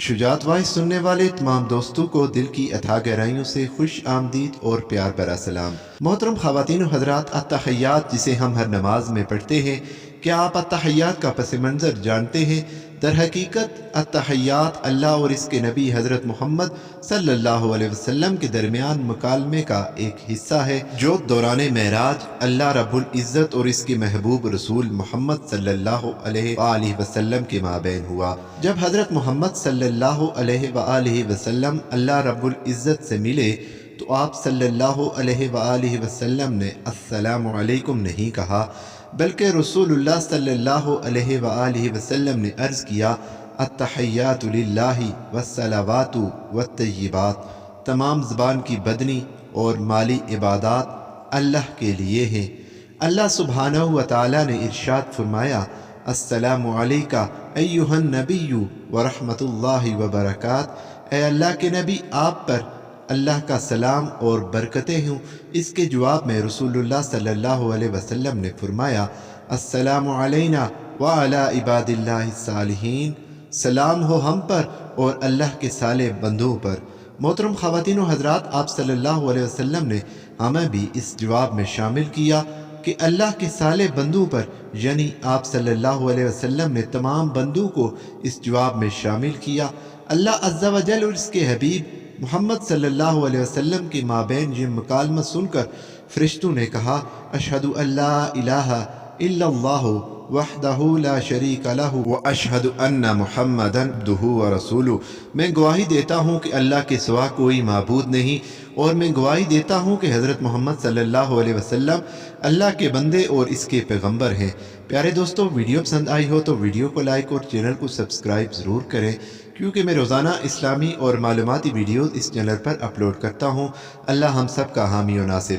شجاعت voice سننے والے تمام دوستوں کو دل کی اتھا گہرائیوں سے خوش آمدید اور پیار بھرا سلام۔ محترم خواتین و حضرات، التحیات جسے ہم ہر نماز میں پڑھتے ہیں، کیا آپ التحیات کا پس منظر جانتے ہیں؟ در حقیقت التحیات اللہ اور اس کے نبی حضرت محمد صلی اللہ علیہ وسلم کے درمیان مکالمے کا ایک حصہ ہے جو دوران معراج اللہ رب العزت اور اس کے محبوب رسول محمد صلی اللہ علیہ وآلہ وسلم کے مابین ہوا۔ جب حضرت محمد صلی اللہ علیہ وآلہ وسلم اللہ رب العزت سے ملے تو آپ صلی اللہ علیہ وآلہ وسلم نے السلام علیکم نہیں کہا، بلکہ رسول اللہ صلی اللہ علیہ وآلہ وسلم نے عرض کیا، التحیات للہ والصلوات والطیبات، تمام زبان کی بدنی اور مالی عبادات اللہ کے لیے ہیں۔ اللہ سبحانہ وتعالی نے ارشاد فرمایا، السلام علیکہ ایہا النبی ورحمۃ اللہ وبرکاتہ، اے اللہ کے نبی، آپ پر اللہ کا سلام اور برکتیں ہوں۔ اس کے جواب میں رسول اللہ صلی اللہ علیہ وسلم نے فرمایا، السلام علینا وعلی عباد اللہ الصالحین، سلام ہو ہم پر اور اللہ کے صالح بندوں پر۔ محترم خواتین و حضرات، آپ صلی اللہ علیہ وسلم نے ہمیں بھی اس جواب میں شامل کیا کہ اللہ کے صالح بندوں پر، یعنی آپ صلی اللہ علیہ وسلم نے تمام بندوں کو اس جواب میں شامل کیا۔ اللہ عز و جل اور اس کے حبیب محمد صلی اللہ علیہ وسلم کے مابین یہ مکالمہ سن کر فرشتوں نے کہا، اشہد ان لا الہ الا اللہ وحدہ لا شریک لہ واشہد ان محمدا عبدہ ورسولہ، میں گواہی دیتا ہوں کہ اللہ کے سوا کوئی معبود نہیں، اور میں گواہی دیتا ہوں کہ حضرت محمد صلی اللہ علیہ وسلم اللہ کے بندے اور اس کے پیغمبر ہیں۔ پیارے دوستو، ویڈیو پسند آئی ہو تو ویڈیو کو لائک اور چینل کو سبسکرائب ضرور کریں، کیونکہ میں روزانہ اسلامی اور معلوماتی ویڈیوز اس چینل پر اپلوڈ کرتا ہوں۔ اللہ ہم سب کا حامی و ناصر